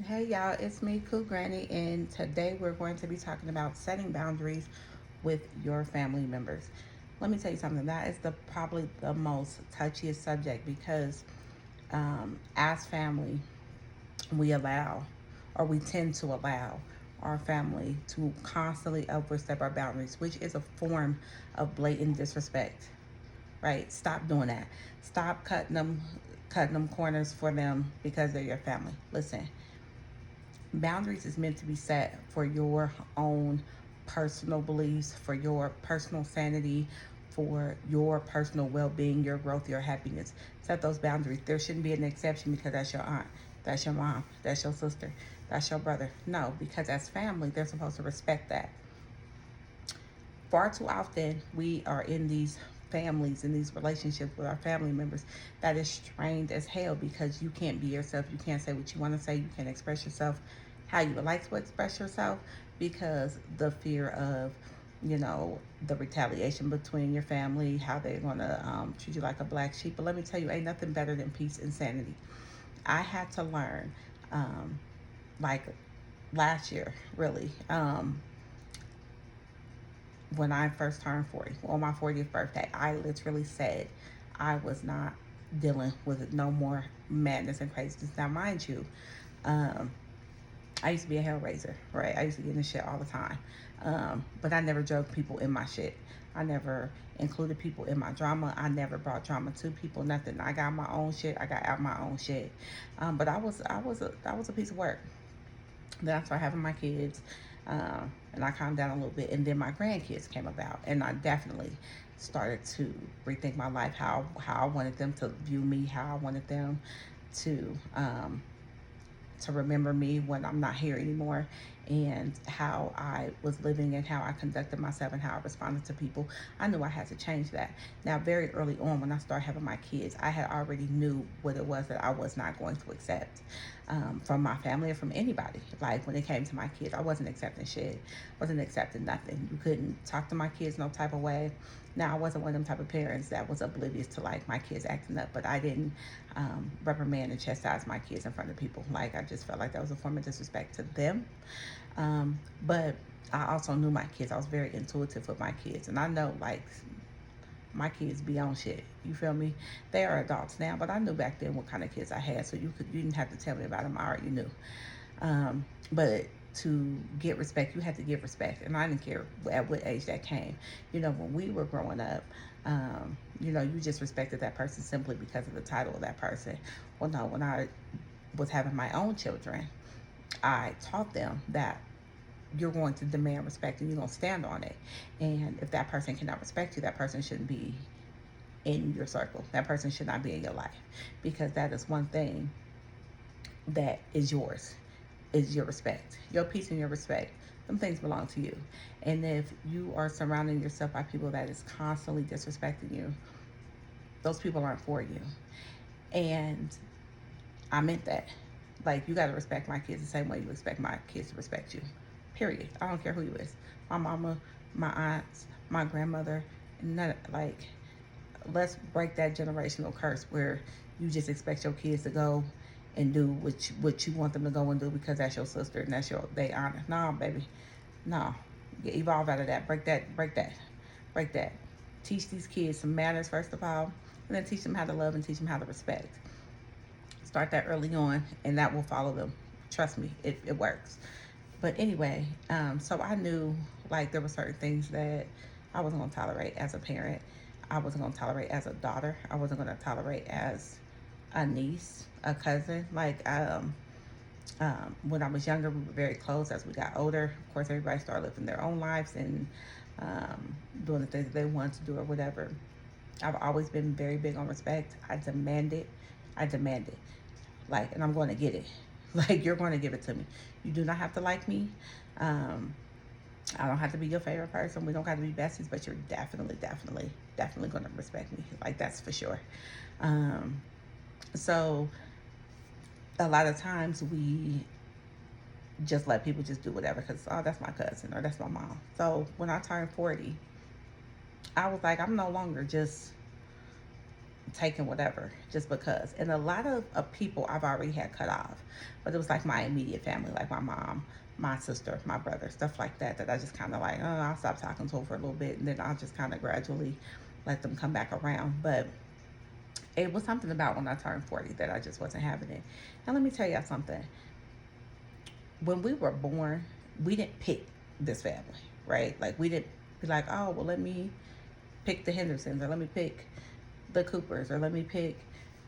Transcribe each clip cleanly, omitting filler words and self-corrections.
Hey y'all, it's me, Cool Granny, and today we're going to be talking about setting boundaries with your family members. Let me tell you something. That is the probably the most touchiest subject because as family, we allow or we tend to allow our family to constantly overstep our boundaries, which is a form of blatant disrespect. Right? Stop doing that. Stop cutting them corners for them because they're your family. Listen, boundaries is meant to be set for your own personal beliefs, for your personal sanity, for your personal well-being, your growth, your happiness. Set those boundaries. There shouldn't be an exception because that's your aunt, that's your mom, that's your sister, that's your brother. No, because as family, they're supposed to respect that. Far too often we are in these families, in these relationships with our family members that is strained as hell because you can't be yourself, you can't say what you want to say, you can't express yourself how you would like to express yourself because the fear of, the retaliation between your family, how they're going to treat you like a black sheep. But let me tell you, ain't nothing better than peace and sanity. I had to learn, um, like last year, really, when I first turned 40, on my 40th birthday, I literally said I was not dealing with no more madness and craziness. Now, mind you, um, I used to be a hellraiser, right? I used to get in shit all the time. But I never drugged people in my shit. I never included people in my drama. I never brought drama to people. Nothing. I got my own shit. I got out my own shit. But I was a piece of work. Then I started having my kids, and I calmed down a little bit. And then my grandkids came about, and I definitely started to rethink my life, how I wanted them to view me, how I wanted them to remember me when I'm not here anymore, and how I was living and how I conducted myself and how I responded to people. I knew I had to change that. Now, very early on when I started having my kids, I had already knew what it was that I was not going to accept from my family or from anybody. Like when it came to my kids, I wasn't accepting shit, wasn't accepting nothing. You couldn't talk to my kids no type of way. Now, I wasn't one of them type of parents that was oblivious to like my kids acting up, but I didn't reprimand and chastise my kids in front of people. Like I just felt like that was a form of disrespect to them. But I also knew my kids. I was very intuitive with my kids, and I know like my kids be on shit. You feel me? They are adults now, but I knew back then what kind of kids I had, so you didn't have to tell me about them. I already knew. But to get respect, you had to give respect, and I didn't care at what age that came. When we were growing up, you just respected that person simply because of the title of that person. Well, no, when I was having my own children, I taught them that you're going to demand respect and you're going to stand on it. And if that person cannot respect you, that person shouldn't be in your circle. That person should not be in your life because that is one thing that is yours, is your respect, your peace and your respect. Them things belong to you. And if you are surrounding yourself by people that is constantly disrespecting you, those people aren't for you. And I meant that. Like, you got to respect my kids the same way you expect my kids to respect you. Period. I don't care who you is. My mama, my aunts, my grandmother, none, like, let's break that generational curse where you just expect your kids to go and do what you want them to go and do because that's your sister and that's your they honor. No, baby, no. Evolve out of that. Break that. Teach these kids some manners first of all, and then teach them how to love and teach them how to respect. Start that early on, and that will follow them. Trust me, it works. But anyway, so I knew like there were certain things that I wasn't going to tolerate as a parent. I wasn't going to tolerate as a daughter. I wasn't going to tolerate as a niece, a cousin. When I was younger, we were very close. As we got older, of course, everybody started living their own lives and doing the things that they wanted to do or whatever. I've always been very big on respect. I demand it. I demand it. Like, and I'm going to get it. Like, you're going to give it to me. You do not have to like me. Um, I don't have to be your favorite person. We don't have to be besties, but you're definitely, definitely, definitely going to respect me. Like, that's for sure. Um, so, a lot of times we just let people just do whatever because, oh, that's my cousin or that's my mom. So, when I turned 40, I was like, I'm no longer just taking whatever just because. And a lot of people I've already had cut off, but it was like my immediate family, like my mom, my sister, my brother, stuff like that, that I just kind of like, oh, I'll stop talking to them for a little bit and then I'll just kind of gradually let them come back around. But it was something about when I turned 40 that I just wasn't having it. And let me tell y'all something. When we were born, we didn't pick this family, right? Like we didn't be like, oh, well, let me pick the Hendersons, or let me pick the Coopers, or let me pick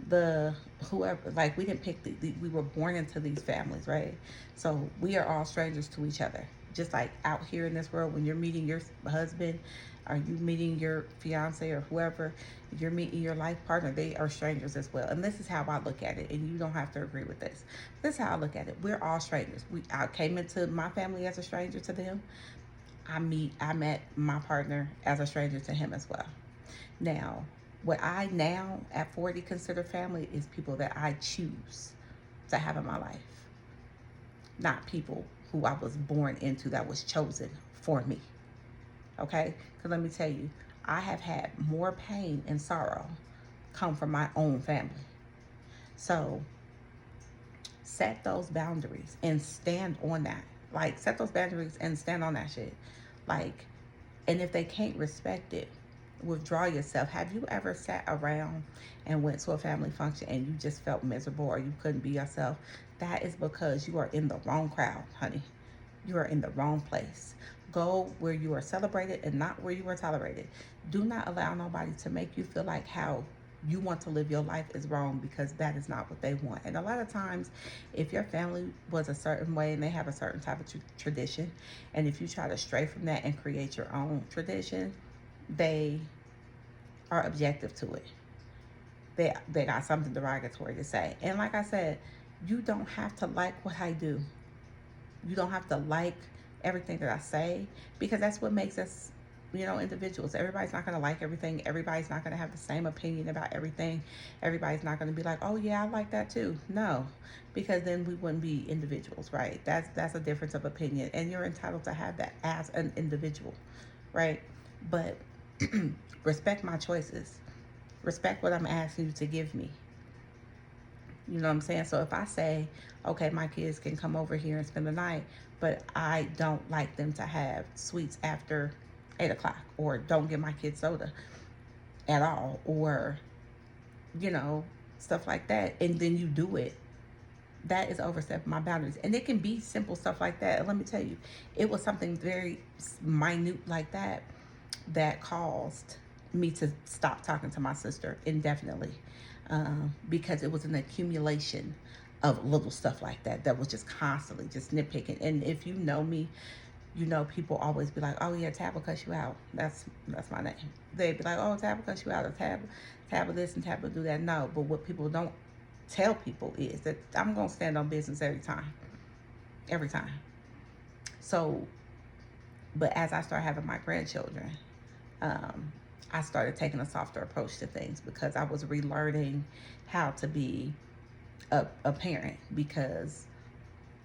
the whoever. Like we didn't pick we were born into these families, right? So we are all strangers to each other. Just like out here in this world, when you're meeting your husband, are you meeting your fiance or whoever, you're meeting your life partner, they are strangers as well. And this is how I look at it, and you don't have to agree with this. This is how I look at it. We're all strangers. I came into my family as a stranger to them. I met my partner as a stranger to him as well. Now, what I now at 40 consider family is people that I choose to have in my life, not people who I was born into that was chosen for me. Okay? Because let me tell you, I have had more pain and sorrow come from my own family. So set those boundaries and stand on that. Like, set those boundaries and stand on that shit. Like, and if they can't respect it, withdraw yourself. Have you ever sat around and went to a family function and you just felt miserable or you couldn't be yourself? That is because you are in the wrong crowd, honey. You are in the wrong place. Go where you are celebrated and not where you are tolerated. Do not allow nobody to make you feel like how you want to live your life is wrong, because that is not what they want. And a lot of times, if your family was a certain way and they have a certain type of tradition, and if you try to stray from that and create your own tradition, they are objective to it. They got something derogatory to say. And like I said, you don't have to like what I do. You don't have to like everything that I say, because that's what makes us, individuals. Everybody's not going to like everything. Everybody's not going to have the same opinion about everything. Everybody's not going to be like, oh yeah, I like that too. No, because then we wouldn't be individuals, right? That's a difference of opinion, and you're entitled to have that as an individual, right? But respect my choices. Respect what I'm asking you to give me. You know what I'm saying? So if I say, okay, my kids can come over here and spend the night, but I don't like them to have sweets after 8 o'clock, or don't give my kids soda at all, or, you know, stuff like that, and then you do it, that is overstepping my boundaries. And it can be simple stuff like that. And let me tell you, it was something very minute like that that caused me to stop talking to my sister indefinitely, because it was an accumulation of little stuff like that that was just constantly just nitpicking. And if you know me, you know people always be like, oh yeah, Tab will cuss you out. That's my name. They'd be like, oh, Tab will cuss you out, or Tab will this and Tab will do that. No, but what people don't tell people is that I'm gonna stand on business every time. Every time. So, but as I start having my grandchildren, um, I started taking a softer approach to things, because I was relearning how to be a parent, because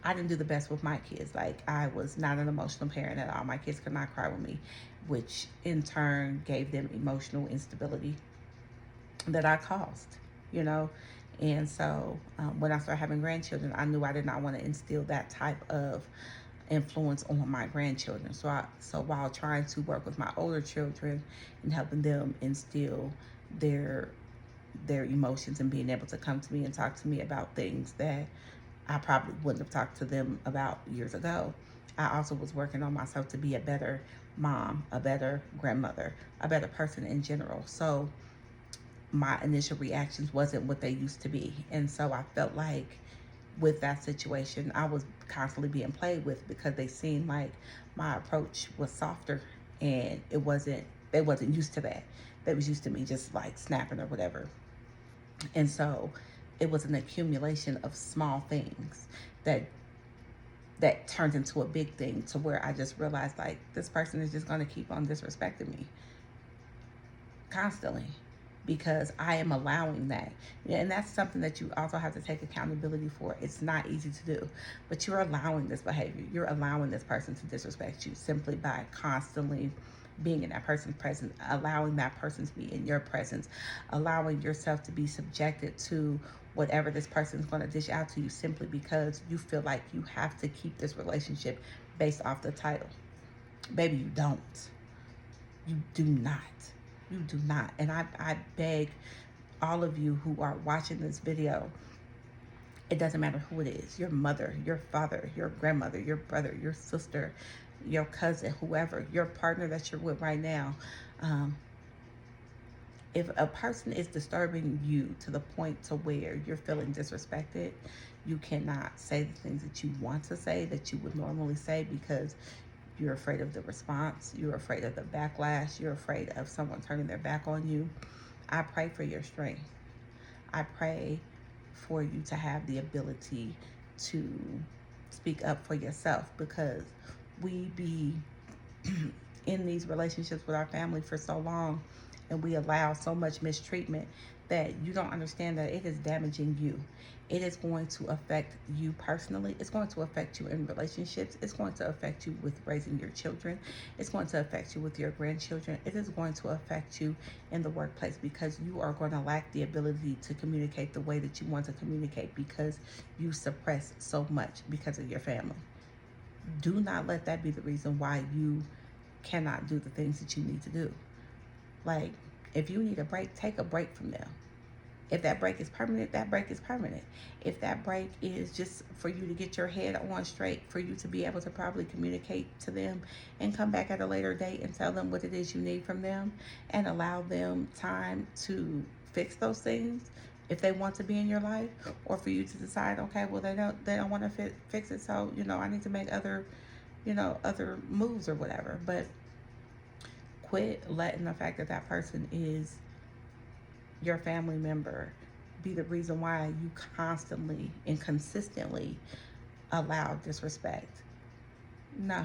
I didn't do the best with my kids. Like, I was not an emotional parent at all. My kids could not cry with me, which in turn gave them emotional instability that I caused, you know. And so when I started having grandchildren, I knew I did not want to instill that type of influence on my grandchildren. So while trying to work with my older children and helping them instill their emotions and being able to come to me and talk to me about things that I probably wouldn't have talked to them about years ago, I also was working on myself to be a better mom, a better grandmother, a better person in general. So my initial reactions wasn't what they used to be. And so I felt like with that situation, I was constantly being played with, because they seemed like my approach was softer, and they wasn't used to that. They was used to me just like snapping or whatever. And so it was an accumulation of small things that turned into a big thing, to where I just realized, like, this person is just going to keep on disrespecting me constantly, because I am allowing that. And that's something that you also have to take accountability for. It's not easy to do, but you're allowing this behavior. You're allowing this person to disrespect you simply by constantly being in that person's presence, allowing that person to be in your presence, allowing yourself to be subjected to whatever this person is going to dish out to you simply because you feel like you have to keep this relationship based off the title. Baby, you don't. You do not. You do not. And I beg all of you who are watching this video, it doesn't matter who it is, your mother, your father, your grandmother, your brother, your sister, your cousin, whoever, your partner that you're with right now. If a person is disturbing you to the point to where you're feeling disrespected, you cannot say the things that you want to say that you would normally say because you're afraid of the response, you're afraid of the backlash, you're afraid of someone turning their back on you. I pray for your strength. I pray for you to have the ability to speak up for yourself, because we be in these relationships with our family for so long and we allow so much mistreatment that you don't understand that it is damaging you. It is going to affect you personally. It's going to affect you in relationships. It's going to affect you with raising your children. It's going to affect you with your grandchildren. It is going to affect you in the workplace, because you are going to lack the ability to communicate the way that you want to communicate because you suppress so much because of your family. Do not let that be the reason why you cannot do the things that you need to do. Like, if you need a break, take a break from them. If that break is permanent, that break is permanent. If that break is just for you to get your head on straight, for you to be able to probably communicate to them and come back at a later date and tell them what it is you need from them and allow them time to fix those things if they want to be in your life, or for you to decide, okay, well, they don't want to fix it, so I need to make other moves or whatever. But quit letting the fact that that person is your family member be the reason why you constantly and consistently allow disrespect. No,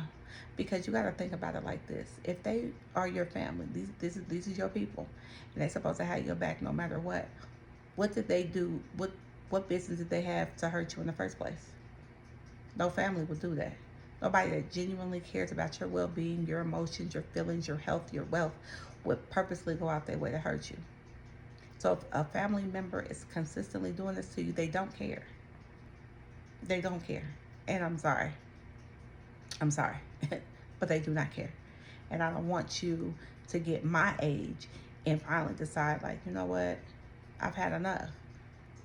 because you got to think about it like this: if they are your family, these is your people, and they're supposed to have your back no matter what. What did they do? What business did they have to hurt you in the first place? No family would do that. Nobody that genuinely cares about your well-being, your emotions, your feelings, your health, your wealth would purposely go out their way to hurt you. So if a family member is consistently doing this to you, they don't care. They don't care. And I'm sorry. I'm sorry. But they do not care. And I don't want you to get my age and finally decide, like, you know what? I've had enough.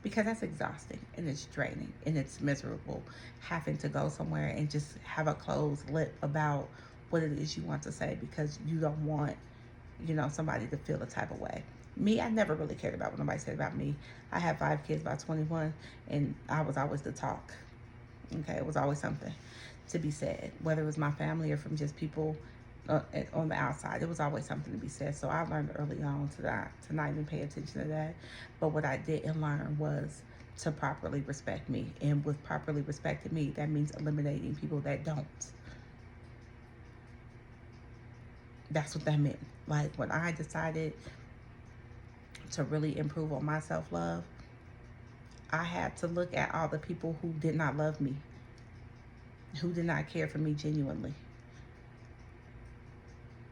Because that's exhausting and it's draining and it's miserable having to go somewhere and just have a closed lip about what it is you want to say because you don't want, somebody to feel the type of way. Me, I never really cared about what nobody said about me. I had 5 kids by 21 and I was always the talk. Okay, it was always something to be said, whether it was my family or from just people on the outside. It was always something to be said. So I learned early on to not even pay attention to that. But what I didn't learn was to properly respect me. And with properly respecting me, that means eliminating people that don't. That's what that meant. Like, when I decided to really improve on my self-love, I had to look at all the people who did not love me, who did not care for me genuinely.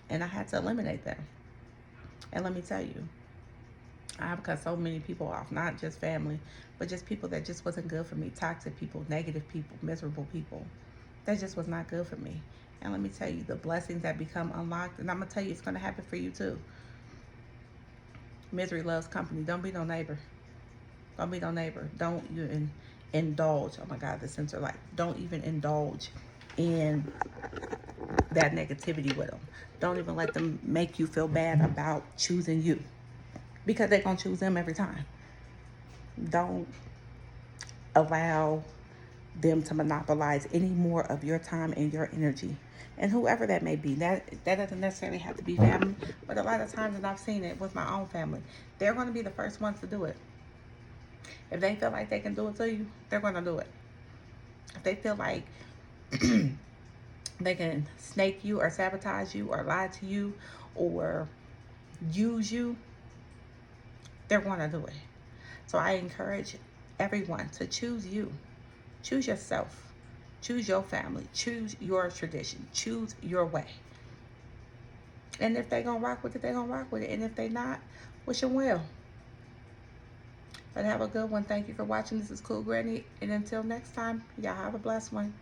And I had to eliminate them. And let me tell you, I've cut so many people off, not just family, but just people that just wasn't good for me. Toxic people, negative people, miserable people. That just was not good for me. And let me tell you, the blessings that become unlocked, and I'm going to tell you, it's going to happen for you too. Misery loves company. Don't be no neighbor. Don't be no neighbor. Don't even indulge. Oh my God, the censor light. Don't even indulge in that negativity with them. Don't even let them make you feel bad about choosing you, because they're going to choose them every time. Don't allow them to monopolize any more of your time and your energy. And whoever that may be, that doesn't necessarily have to be family, but a lot of times, and I've seen it with my own family, they're going to be the first ones to do it. If they feel like they can do it to you, they're going to do it. If they feel like they can snake you or sabotage you or lie to you or use you, they're going to do it. So I encourage everyone to choose you. Choose yourself. Choose your family. Choose your tradition. Choose your way. And if they gonna rock with it, they gonna rock with it. And if they not, wish them well. But have a good one. Thank you for watching. This is Cool Granny. And until next time, y'all have a blessed one.